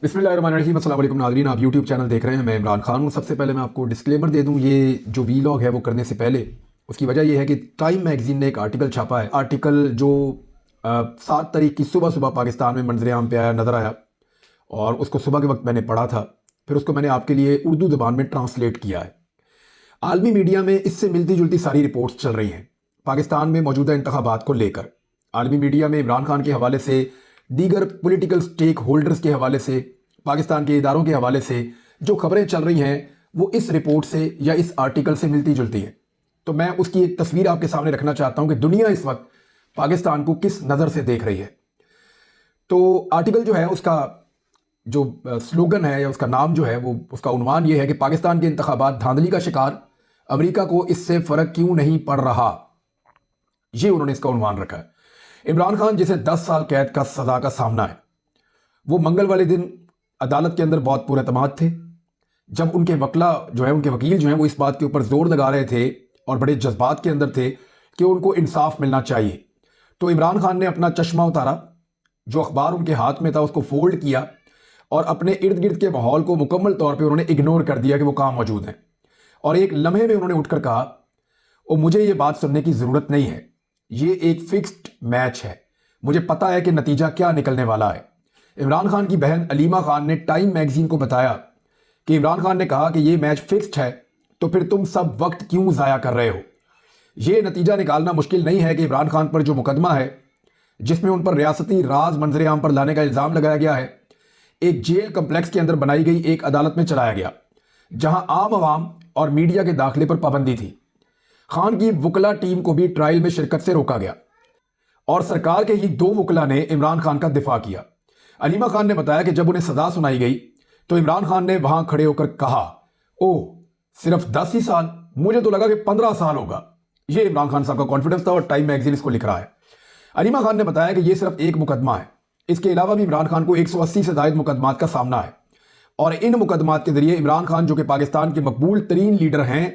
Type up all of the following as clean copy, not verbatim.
बिस्मिल्लाहिर्रहमानिर्रहीम। अस्सलाम वालेकुम नाज़रीन, आप यूट्यूब चैनल देख रहे हैं। मैं इमरान खान हूँ। सबसे पहले मैं आपको डिस्क्लेमर दे दूँ, ये जो वीलॉग है वो करने से पहले उसकी वजह यह है कि टाइम मैगज़ीन ने एक आर्टिकल छापा है। आर्टिकल जो 7 तारीख की सुबह सुबह पाकिस्तान में मंजर आम पे आया, नज़र आया, और उसको सुबह के वक्त मैंने पढ़ा था। फिर उसको मैंने आपके लिए उर्दू ज़बान में ट्रांसलेट किया है। आलमी मीडिया में इससे मिलती जुलती सारी रिपोर्ट्स चल रही हैं पाकिस्तान में मौजूदा इंतखाबात को लेकर। आलमी मीडिया में इमरान खान के हवाले से, दीगर पॉलिटिकल स्टेक होल्डर्स के हवाले से, पाकिस्तान के इदारों के हवाले से जो खबरें चल रही हैं वो इस रिपोर्ट से या इस आर्टिकल से मिलती जुलती हैं। तो मैं उसकी एक तस्वीर आपके सामने रखना चाहता हूं कि दुनिया इस वक्त पाकिस्तान को किस नज़र से देख रही है। तो आर्टिकल जो है उसका जो स्लोगन है या उसका नाम जो है वो, उसका उन्वान ये है कि पाकिस्तान के इंतखाबात धांधली का शिकार, अमेरिका को इससे फ़र्क क्यों नहीं पड़ रहा। ये उन्होंने इसका उन्वान रखा है। इमरान खान जिसे 10 साल कैद का सज़ा का सामना है, वो मंगल वाले दिन अदालत के अंदर बहुत पुरएतमाद थे। जब उनके वकला जो है, उनके वकील जो हैं, वो इस बात के ऊपर जोर लगा रहे थे और बड़े जज्बात के अंदर थे कि उनको इंसाफ मिलना चाहिए, तो इमरान खान ने अपना चश्मा उतारा, जो अखबार उनके हाथ में था उसको फोल्ड किया और अपने इर्द गिर्द के माहौल को मुकम्मल तौर पर उन्होंने इग्नोर कर दिया कि वो कहाँ मौजूद हैं। और एक लम्हे में उन्होंने उठकर कहा, और मुझे ये बात सुनने की ज़रूरत नहीं है, ये एक फिक्स्ड मैच है, मुझे पता है कि नतीजा क्या निकलने वाला है। इमरान खान की बहन अलीमा खान ने टाइम मैगजीन को बताया कि इमरान खान ने कहा कि ये मैच फिक्स्ड है, तो फिर तुम सब वक्त क्यों ज़ाया कर रहे हो। ये नतीजा निकालना मुश्किल नहीं है कि इमरान खान पर जो मुकदमा है, जिसमें उन पर रियासती राज मंजर आम पर लाने का इल्ज़ाम लगाया गया है, एक जेल कम्प्लेक्स के अंदर बनाई गई एक अदालत में चलाया गया, जहां आम आवाम और मीडिया के दाखिले पर पाबंदी थी। खान की वकला टीम को भी ट्रायल में शिरकत से रोका गया और सरकार के ही 2 वकला ने इमरान खान का दिफा किया। अलीमा खान ने बताया कि जब उन्हें सजा सुनाई गई तो इमरान खान ने वहां खड़े होकर कहा, ओह सिर्फ 10 ही साल, मुझे तो लगा कि 15 साल होगा। यह इमरान खान साहब का कॉन्फिडेंस था और टाइम मैगजीन इसको लिख रहा है। अलीमा खान ने बताया कि यह सिर्फ एक मुकदमा है, इसके अलावा भी इमरान खान को 180 से ज्यादा मुकदमात का सामना है, और इन मुकदमात के जरिए इमरान खान, जो कि पाकिस्तान के मकबूल तरीन लीडर हैं,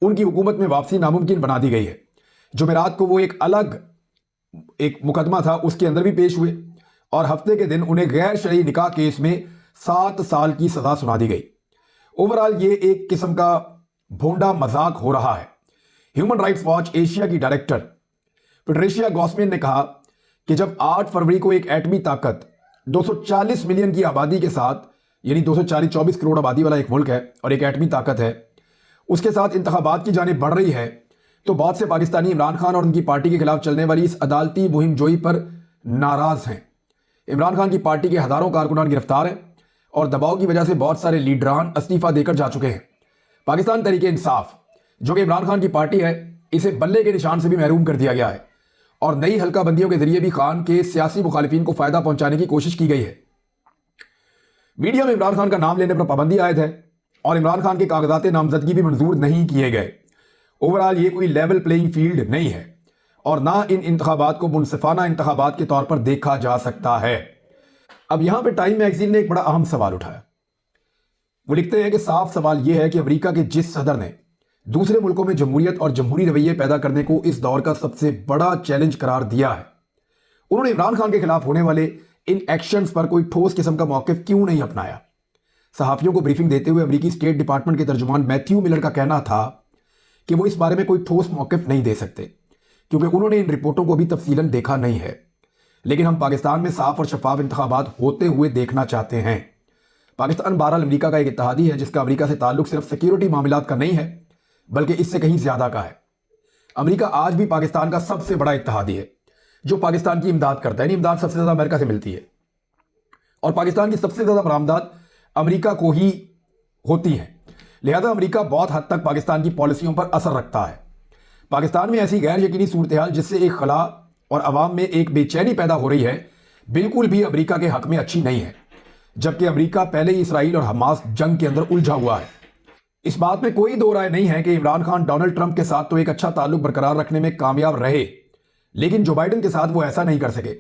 उनकी हुकूमत में वापसी नामुमकिन बना दी गई है। जुमेरात को वो एक अलग एक मुकदमा था, उसके अंदर भी पेश हुए और हफ्ते के दिन उन्हें गैर शरई निकाह केस में 7 साल की सजा सुना दी गई। ओवरऑल ये एक किस्म का भोंडा मजाक हो रहा है। ह्यूमन राइट्स वॉच एशिया की डायरेक्टर पेट्रिशिया गॉस्मिन ने कहा कि जब 8 फरवरी को एक एटमी ताकत 240 मिलियन की आबादी के साथ, यानी 240-24 करोड़ आबादी वाला एक मुल्क है और एक एटमी ताकत है, उसके साथ इंतखाबात की जानिब बढ़ रही है, तो बहुत से पाकिस्तानी इमरान खान और उनकी पार्टी के खिलाफ चलने वाली इस अदालती मुहिम जोई पर नाराज हैं। इमरान खान की पार्टी के हजारों कारकुनान गिरफ्तार हैं और दबाव की वजह से बहुत सारे लीडरान इस्तीफा देकर जा चुके हैं। पाकिस्तान तहरीक इंसाफ, जो कि इमरान खान की पार्टी है, इसे बल्ले के निशान से भी महरूम कर दिया गया है और नई हल्का बंदियों के जरिए भी खान के सियासी मुखालिफिन को फायदा पहुंचाने की कोशिश की गई है। मीडिया में इमरान खान का नाम लेने पर पाबंदी आयद है और इमरान खान के कागजात नामजदगी भी मंजूर नहीं किए गए। ओवरऑल ये कोई लेवल प्लेइंग फील्ड नहीं है और ना इन इंतखाबात को मुनसिफाना इंतखाबात के तौर पर देखा जा सकता है। अब यहां पे टाइम मैगजीन ने एक बड़ा अहम सवाल उठाया। वो लिखते हैं कि साफ सवाल यह है कि अमेरिका के जिस सदर ने दूसरे मुल्कों में जमहूरियत और जमहूरी रवैये पैदा करने को इस दौर का सबसे बड़ा चैलेंज करार दिया है, उन्होंने इमरान खान के खिलाफ होने वाले इन एक्शंस पर कोई ठोस किस्म का मौक़िफ़ क्यों नहीं अपनाया। सहाफ़ियों को ब्रीफिंग देते हुए अमेरिकी स्टेट डिपार्टमेंट के तर्जुमान मैथ्यू मिलर का कहना था कि वो इस बारे में कोई ठोस मौक़िफ़ नहीं दे सकते क्योंकि उन्होंने इन रिपोर्टों को भी तफसीलन देखा नहीं है। लेकिन हम पाकिस्तान में साफ और शफाफ इंतखाबात होते हुए देखना चाहते हैं। पाकिस्तान बहरहाल अमेरिका का एक इत्तेहादी है जिसका अमेरिका से ताल्लुक सिर्फ सिक्योरिटी मामलात का नहीं है बल्कि इससे कहीं ज्यादा का है। अमेरिका आज भी पाकिस्तान का सबसे बड़ा इत्तेहादी है जो पाकिस्तान की इमदाद करता है। इमदाद सबसे ज्यादा अमेरिका से मिलती है और पाकिस्तान की सबसे ज्यादा बरामदात अमेरिका को ही होती है। लिहाजा अमेरिका बहुत हद तक पाकिस्तान की पॉलिसियों पर असर रखता है। पाकिस्तान में ऐसी गैर यकीनी सूरत हाल जिससे एक खला और अवाम में एक बेचैनी पैदा हो रही है, बिल्कुल भी अमेरिका के हक में अच्छी नहीं है, जबकि अमेरिका पहले ही इसराइल और हमास जंग के अंदर उलझा हुआ है। इस बात में कोई दो राय नहीं है कि इमरान खान डोनाल्ड ट्रंप के साथ तो एक अच्छा ताल्लुक बरकरार रखने में कामयाब रहे, लेकिन जो बाइडन के साथ वो ऐसा नहीं कर सके।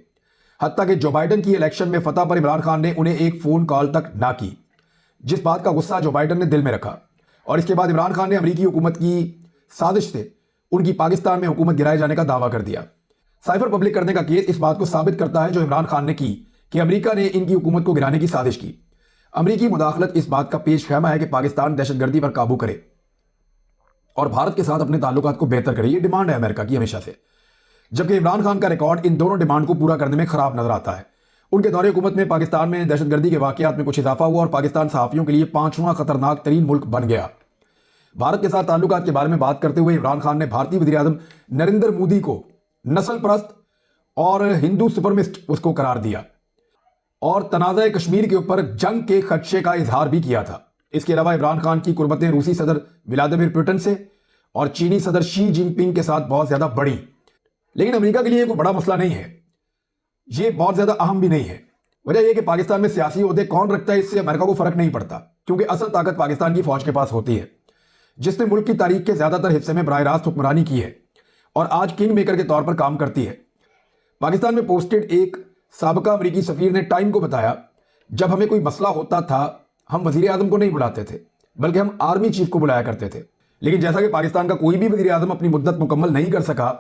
हत्ता कि जो बाइडन की इलेक्शन में फतह पर इमरान खान ने उन्हें एक फोन कॉल तक ना की, जिस बात का गुस्सा जो बाइडन ने दिल में रखा। और इसके बाद इमरान खान ने अमेरिकी हुकूमत की साजिश से उनकी पाकिस्तान में हुकूमत गिराए जाने का दावा कर दिया। साइफर पब्लिक करने का केस इस बात को साबित करता है जो इमरान खान ने की कि अमेरिका ने इनकी हुकूमत को गिराने की साजिश की। अमेरिकी मुदाखलत इस बात का पेश खैमा है कि पाकिस्तान दहशतगर्दी पर काबू करे और भारत के साथ अपने ताल्लुकात को बेहतर करे। ये डिमांड है अमेरिका की हमेशा से, जबकि इमरान खान का रिकॉर्ड इन दोनों डिमांड को पूरा करने में खराब नजर आता है। उनके दौरे हुकूमत में पाकिस्तान में दहशतगर्दी के वाकयात में कुछ इजाफा हुआ और पाकिस्तान सहाफ़ियों के लिए 5वां खतरनाक तरीन मुल्क बन गया। भारत के साथ ताल्लुकात के बारे में बात करते हुए इमरान खान ने भारतीय वज़ीर-ए-आज़म नरेंद्र मोदी को नस्ल परस्त और हिंदू सुपरमिस्ट उसको करार दिया और तनाज़ा कश्मीर के ऊपर जंग के खदशे का इजहार भी किया था। इसके अलावा इमरान खान की कुर्बतें रूसी सदर व्लादिमीर पुतिन से और चीनी सदर शी जिनपिंग के साथ बहुत ज्यादा बढ़ी। लेकिन अमेरिका के लिए कोई बड़ा मसला नहीं है, ये बहुत ज्यादा अहम भी नहीं है। वजह यह कि पाकिस्तान में सियासी ओहदे कौन रखता है इससे अमेरिका को फर्क नहीं पड़ता, क्योंकि असल ताकत पाकिस्तान की फौज के पास होती है, जिसने मुल्क की तारीख के ज्यादातर हिस्से में बराह रास्त हुक्मरानी की है और आज किंग मेकर के तौर पर काम करती है। पाकिस्तान में पोस्टेड एक साबका अमरीकी सफीर ने टाइम को बताया, जब हमें कोई मसला होता था हम वजीर आजम को नहीं बुलाते थे, बल्कि हम आर्मी चीफ को बुलाया करते थे। लेकिन जैसा कि पाकिस्तान का कोई भी वजीर आजम अपनी मुद्दत मुकम्मल नहीं कर सका,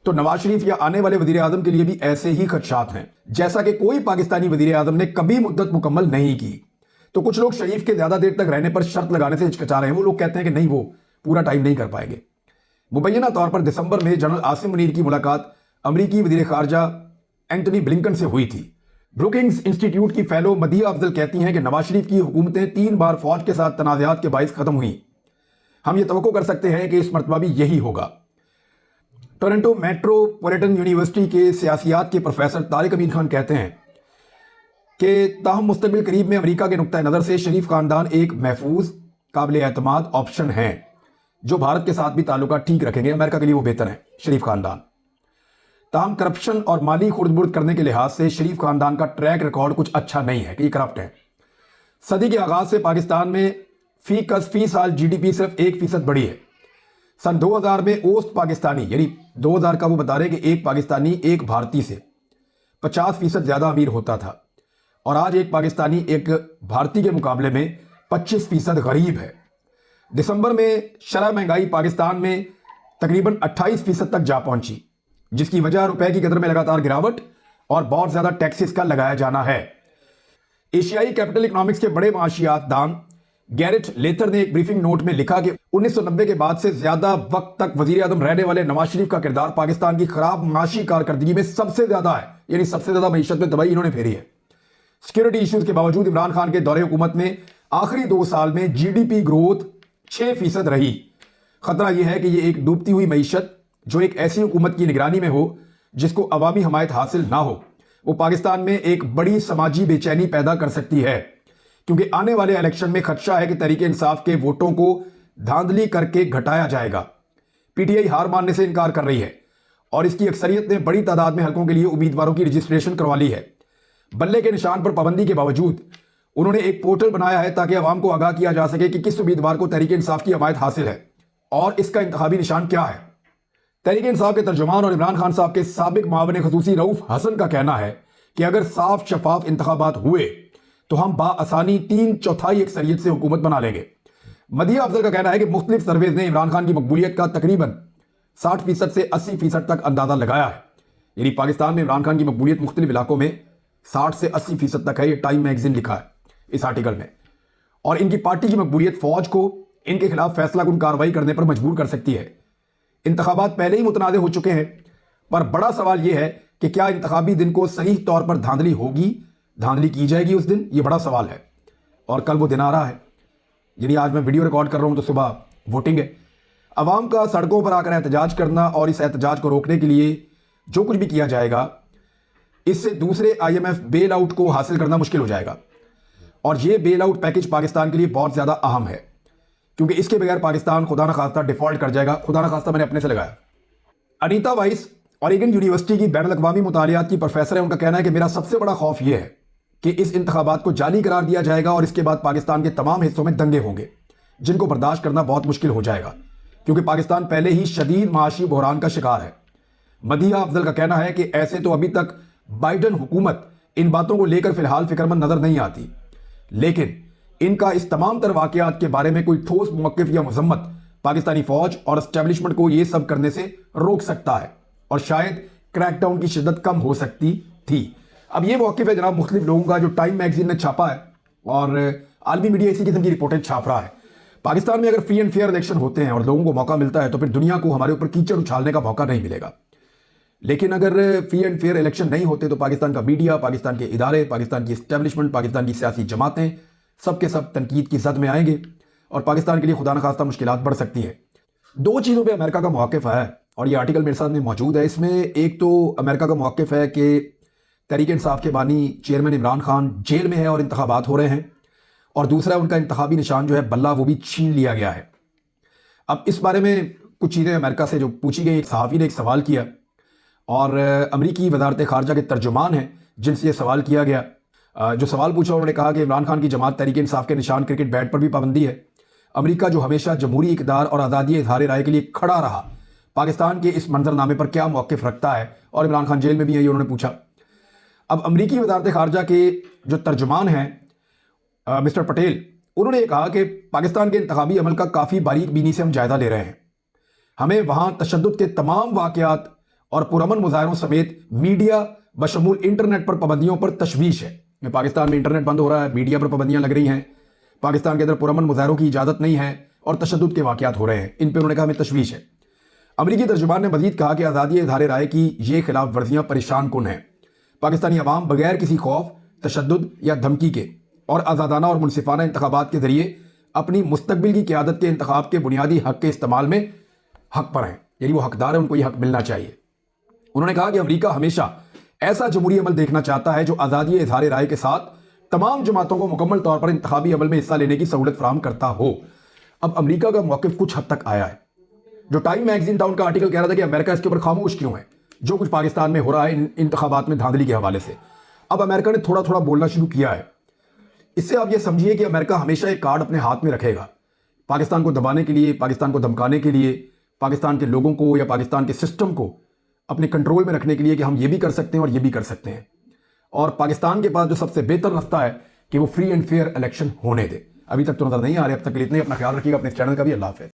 तो नवाज शरीफ या आने वाले वजीर आजम के लिए भी ऐसे ही खदशात हैं। जैसा कि कोई पाकिस्तानी वजीर आजम ने कभी मुद्दत मुकम्मल नहीं की, तो कुछ लोग शरीफ के ज्यादा देर तक रहने पर शर्त लगाने से हिचकिचा रहे हैं। वो लोग कहते हैं कि नहीं, वो पूरा टाइम नहीं कर पाएंगे। मुबैना तौर पर दिसंबर में जनरल आसिम मुनीर की मुलाकात अमरीकी वजीर खारजा एंटनी ब्लिंकन से हुई थी। ब्रुकिंग्स इंस्टीट्यूट की फेलो मदिया अफजल कहती हैं कि नवाज शरीफ की हुकूमतें 3 बार फौज के साथ तनाज़ात के बाइस खत्म हुई। हम ये तवक्को कर सकते हैं कि इस मरतबा भी यही होगा। टोरंटो मेट्रोपॉलिटन यूनिवर्सिटी के सियासियात के प्रोफेसर तारिक अमीन खान कहते हैं कि ताहम मुस्तकबिल करीब में अमेरिका के नुक्ता नज़र से शरीफ खानदान एक महफूज काबिल एतमाद ऑप्शन है, जो भारत के साथ भी ताल्लुकात ठीक रखेंगे। अमेरिका के लिए वो बेहतर है शरीफ खानदान। ताहम करप्शन और माली खुर्द-बुर्द करने के लिहाज से शरीफ खानदान का ट्रैक रिकॉर्ड कुछ अच्छा नहीं है कि ये करप्ट है। सदी के आगाज से पाकिस्तान में फी साल जीडीपी सिर्फ 1% बढ़ी है। सन 2000 में औसत पाकिस्तानी, यानी 2000 का वो बता रहे हैं कि एक पाकिस्तानी एक भारतीय से 50% ज्यादा अमीर होता था, और आज एक पाकिस्तानी एक भारतीय के मुकाबले में 25% गरीब है। दिसंबर में शरह महंगाई पाकिस्तान में तकरीबन 28% तक जा पहुंची, जिसकी वजह रुपए की कदर में लगातार गिरावट और बहुत ज्यादा टैक्सेस का लगाया जाना है। एशियाई कैपिटल इकोनॉमिक्स के बड़े माशियात दान गैरेट लेथर ने एक ब्रीफिंग नोट में लिखा कि 1990 के बाद से ज्यादा वक्त तक वजीर आजम रहने वाले नवाज शरीफ का किरदार पाकिस्तान की खराब माशी कारकर्दगी में सबसे ज्यादा है, यानी सबसे ज्यादा मईशत में तबाही इन्होंने फेरी है। सिक्योरिटी इश्यूज के बावजूद इमरान खान के दौरे हुकूमत में आखिरी 2 साल में जीडीपी ग्रोथ 6% रही। खतरा यह है कि यह एक डूबती हुई मईशत जो एक ऐसी हुकूमत की निगरानी में हो जिसको अवामी हमायत हासिल ना हो, वो पाकिस्तान में एक बड़ी समाजी बेचैनी पैदा कर सकती है, क्योंकि आने वाले इलेक्शन में खदशा है कि तहरीक इंसाफ के वोटों को धांधली करके घटाया जाएगा। पीटीआई हार मानने से इनकार कर रही है और इसकी अक्सरियत ने बड़ी तादाद में हलकों के लिए उम्मीदवारों की रजिस्ट्रेशन करवा ली है। बल्ले के निशान पर पाबंदी के बावजूद उन्होंने एक पोर्टल बनाया है ताकि अवाम को आगाह किया जा सके कि किस उम्मीदवार को तहरीक इंसाफ की हमायत हासिल है और इसका इंतखाबी निशान क्या है। तहरीक इंसाफ के तर्जुमान और इमरान खान साहब के साबिक मावन खसूसी रऊफ हसन का कहना है कि अगर साफ शफाफ इंतखाबात हुए तो हम बाआसानी 3/4 अक्सरियत से हुकूमत बना लेंगे। मदिया अफजल का कहना है कि मुख्तलिफ सर्वेज ने इमरान खान की मकबूलियत का तकरीबन 60% से 80% तक अंदाजा लगाया है। यानी पाकिस्तान में इमरान खान की मकबूलियत मुख्तलिफ इलाकों में 60 से 80% तक है। ये टाइम मैगजीन लिखा है इस आर्टिकल में। और इनकी पार्टी की मकबूलियत फौज को इनके खिलाफ फैसला कुन कार्रवाई करने पर मजबूर कर सकती है। इंतखाबात पहले ही मुतनाज़े हो चुके हैं, पर बड़ा सवाल यह है कि क्या इंतखाबी दिन को सही तौर पर धांधली होगी, धांधली की जाएगी उस दिन, ये बड़ा सवाल है। और कल वो दिन आ रहा है, यानी आज मैं वीडियो रिकॉर्ड कर रहा हूं तो सुबह वोटिंग है। अवाम का सड़कों पर आकर एहतजाज करना और इस एहतजाज को रोकने के लिए जो कुछ भी किया जाएगा, इससे दूसरे IMF बेल आउट को हासिल करना मुश्किल हो जाएगा। और ये बेल आउट पैकेज पाकिस्तान के लिए बहुत ज़्यादा अहम है, क्योंकि इसके बगैर पाकिस्तान खुदा न खास्ता डिफॉल्ट कर जाएगा। खुदा न खास्ता मैंने अपने से लगाया। अनीता वाइस ऑरेगन यूनिवर्सिटी की बैनुल अक़वामी मुतालियात की प्रोफेसर है। उनका कहना है कि मेरा सबसे बड़ा खौफ यह है कि इस इंतखाबात को जाली करार दिया जाएगा और इसके बाद पाकिस्तान के तमाम हिस्सों में दंगे होंगे, जिनको बर्दाश्त करना बहुत मुश्किल हो जाएगा, क्योंकि पाकिस्तान पहले ही शदीद माशी बहरान का शिकार है। मदिया अफजल का कहना है कि ऐसे तो अभी तक बाइडन हुकूमत इन बातों को लेकर फिलहाल फिक्रमंद नजर नहीं आती, लेकिन इनका इस तमाम तर वाकयात के बारे में कोई ठोस मौक़िफ़ या मजम्मत पाकिस्तानी फौज और एस्टेब्लिशमेंट को यह सब करने से रोक सकता है और शायद क्रैकडाउन की शिद्दत कम हो सकती थी। अब ये मौक़िफ़ है जनाब मुख्तलिफ लोगों का जो टाइम मैगजीन ने छापा है और आलमी मीडिया इसी किस्म की रिपोर्टें छाप रहा है। पाकिस्तान में अगर फ्री एंड फेयर इलेक्शन होते हैं और लोगों को मौका मिलता है तो फिर दुनिया को हमारे ऊपर कीचड़ उछालने का मौका नहीं मिलेगा। लेकिन अगर फ्री एंड फेयर इलेक्शन नहीं होते तो पाकिस्तान का मीडिया, पाकिस्तान के इदारे, पाकिस्तान की इस्टेब्लिशमेंट, पाकिस्तान की सियासी जमातें सब के सब तनकीद की जद में आएंगे और पाकिस्तान के लिए खुदा न खास्ता मुश्किलात बढ़ सकती हैं। दो चीज़ों पर अमेरिका का मौक़िफ़ है और ये आर्टिकल मेरे साथ में मौजूद है। इसमें एक तो अमेरिका का मौक़िफ़ है कि तहरीक इंसाफ के बानी चेयरमैन इमरान खान जेल में है और इंतखाबात हो रहे हैं, और दूसरा उनका इंतखाबी निशान जो है बल्ला वो भी छीन लिया गया है। अब इस बारे में कुछ चीज़ें अमेरिका से जो पूछी गई, एक सहाफ़ी ने एक सवाल किया और अमरीकी वजारत खारजा के तर्जुमान हैं जिनसे ये सवाल किया गया। जो सवाल पूछा उन्होंने कहा कि इमरान खान की जमात तहरीक इंसाफ के निशान क्रिकेट बैट पर भी पाबंदी है। अमरीका जो हमेशा जमहूरी इक़्तिदार और आज़ादी इज़हार राय के लिए खड़ा रहा, पाकिस्तान के इस मंजरनामे पर क्या मौक़िफ़ रखता है, और इमरान खान जेल में भी है, ये उन्होंने पूछा। अब अमरीकी वजारत खारजा के जो तर्जुमान हैं मिस्टर पटेल, उन्होंने कहा कि पाकिस्तान के इंतखाबी अमल का काफ़ी बारीक बीनी से हम जायज़ा ले रहे हैं। हमें वहाँ तशद्दुद के तमाम वाक़यात और पुरअमन मुज़ाहरों समेत मीडिया बशमूल इंटरनेट पर पाबंदियों पर तशवीश है। पाकिस्तान में इंटरनेट बंद हो रहा है, मीडिया पर पाबंदियाँ लग रही हैं, पाकिस्तान के अंदर पुरअमन मुज़ाहरों की इजाज़त नहीं है और तशद्दुद के वाक़यात हो रहे हैं। इन पर उन्होंने कहा हमें तशवीश है। अमरीकी तर्जुमान ने मज़ीद कहा कि आज़ादी इज़हार राय की ये खिलाफ वर्जियाँ परेशान कुन हैं। पाकिस्तानी अवाम बगैर किसी खौफ, तशद्दुद या धमकी के और आज़ादाना और मुनसिफाना इंतखाबात के ज़रिए अपनी मुस्तकबिल की क़यादत के इंतखाब के बुनियादी हक़ के इस्तेमाल में हक़ पर हैं, यानी वो हकदार है, उनको ये हक़ मिलना चाहिए। उन्होंने कहा कि अमरीका हमेशा ऐसा जमहूरी अमल देखना चाहता है जो आज़ादी इज़हार राय के साथ तमाम जमातों को मुकम्मल तौर पर इंतखाबी अमल में हिस्सा लेने की सहूलत फराहम करता हो। अब अमरीका का मौक़िफ़ कुछ हद तक आया है। जो टाइम मैगजीन था उनका आर्टिकल कह रहा था कि अमेरिका इसके ऊपर खामोश क्यों है, जो कुछ पाकिस्तान में हो रहा है इन इंतखाबात में धांधली के हवाले से। अब अमेरिका ने थोड़ा थोड़ा बोलना शुरू किया है। इससे आप ये समझिए कि अमेरिका हमेशा एक कार्ड अपने हाथ में रखेगा, पाकिस्तान को दबाने के लिए, पाकिस्तान को धमकाने के लिए, पाकिस्तान के लोगों को या पाकिस्तान के सिस्टम को अपने कंट्रोल में रखने के लिए कि हम ये भी कर सकते हैं और ये भी कर सकते हैं। और पाकिस्तान के पास जो सबसे बेहतर रास्ता है कि वो फ्री एंड फेयर इलेक्शन होने दे। अभी तक तो नजर नहीं आ रहे। अब तक के लिए इतने, अपना ख्याल रखिएगा, अपने चैनल का भी। अल्लाह हाफ़िज़।